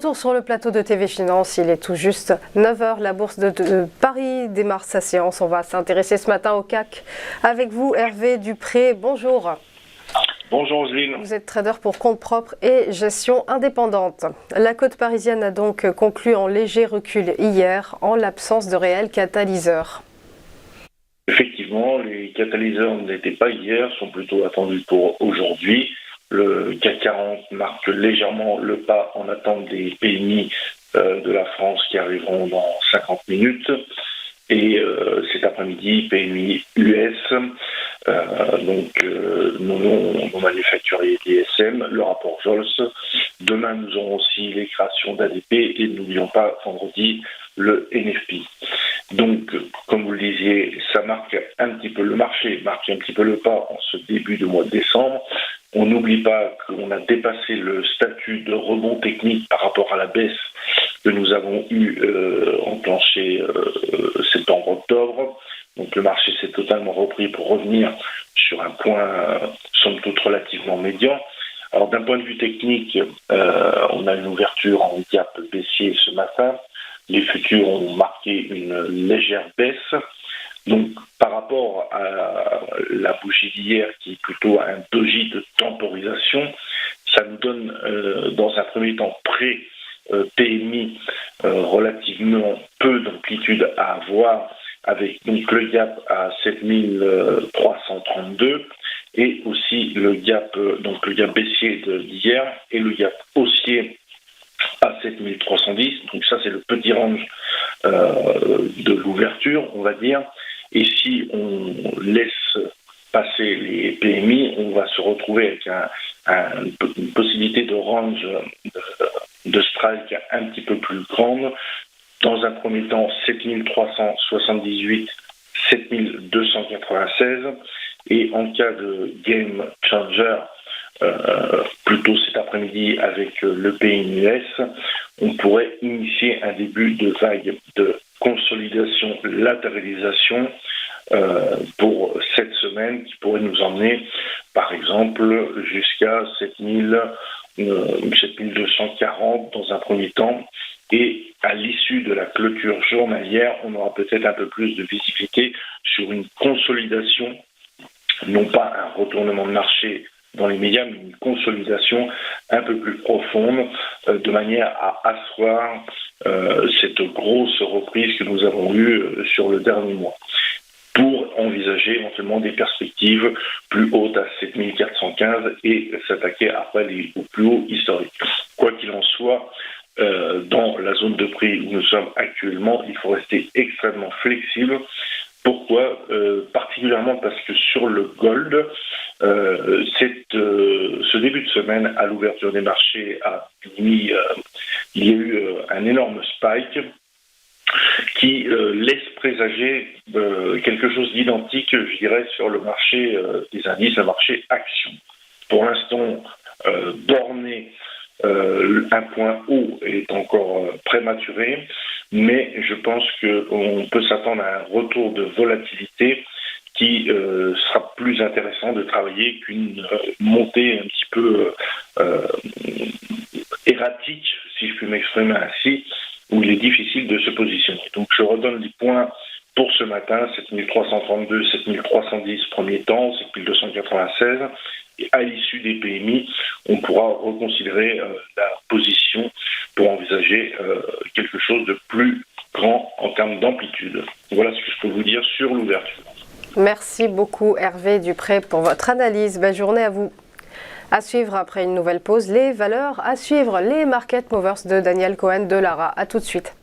retour sur le plateau de TV Finance, il est tout juste 9 h, la bourse de Paris démarre sa séance. On va s'intéresser ce matin au CAC avec vous, Hervé Dupré. Bonjour. Bonjour Roselyne. Vous êtes trader pour compte propre et gestion indépendante. La cote parisienne a donc conclu en léger recul hier, en l'absence de réels catalyseurs. Effectivement, les catalyseurs n'étaient pas hier, sont plutôt attendus pour aujourd'hui. Le CAC 40 marque légèrement le pas en attente des PMI de la France qui arriveront dans 50 minutes. Et cet après-midi, PMI US, nos manufacturiers DSM, le rapport Jols. Demain, nous aurons aussi les créations d'ADP et n'oublions pas vendredi le NFP. Donc, comme vous le disiez, le marché marque un petit peu le pas en ce début de mois de décembre. On n'oublie pas qu'on a dépassé le statut de rebond technique par rapport à la baisse que nous avons enclenché septembre-octobre. Donc le marché s'est totalement repris pour revenir sur un point somme toute relativement médian. Alors d'un point de vue technique, on a une ouverture en gap baissier ce matin. Les futurs ont marqué une légère baisse. Donc, par rapport à la bougie d'hier, qui est plutôt un doji de temporisation, ça nous donne, dans un premier temps, pré-PMI relativement peu d'amplitude à avoir, avec donc le gap à 7332 et aussi le gap baissier d'hier et le gap haussier à 7310. Donc ça, c'est le petit range de l'ouverture, on va dire. Et si on laisse passer les PMI, on va se retrouver avec une possibilité de range de strike un petit peu plus grande. Dans un premier temps, 7378, 7296. Et en cas de game changer, plutôt cet après-midi avec le PMI US, on pourrait initier un début de vague de consolidation, latéralisation pour cette semaine qui pourrait nous emmener par exemple jusqu'à 7240 dans un premier temps, et à l'issue de la clôture journalière on aura peut-être un peu plus de visibilité sur une consolidation, non pas un retournement de marché dans les médias, mais une consolidation un peu plus profonde, de manière à asseoir cette grosse reprise que nous avons eue sur le dernier mois, pour envisager éventuellement des perspectives plus hautes à 7415 et s'attaquer après aux plus hauts historiques. Quoi qu'il en soit, dans la zone de prix où nous sommes actuellement, il faut rester extrêmement flexible. Pourquoi ? Particulièrement parce que sur le gold, ce début de semaine, à l'ouverture des marchés à minuit, il y a eu un énorme spike qui laisse présager quelque chose d'identique, je dirais, sur le marché des indices, le marché action. Pour l'instant, borné, un point haut est encore prématuré, mais je pense qu'on peut s'attendre à un retour de volatilité qui sera plus intéressant de travailler qu'une montée un petit peu erratique, si je puis m'exprimer ainsi, où il est difficile de se positionner. Donc je redonne les points pour ce matin: 7332, 7310 premier temps, 7296, et à l'issue des PMI, on pourra reconsidérer la position pour envisager quelque chose de plus grand en termes d'amplitude. Voilà ce que je peux vous dire sur l'ouverture. Merci beaucoup Hervé Dupré pour votre analyse. Belle journée à vous. À suivre après une nouvelle pause, les valeurs à suivre, les market movers de Daniel Cohen de Lara. À tout de suite.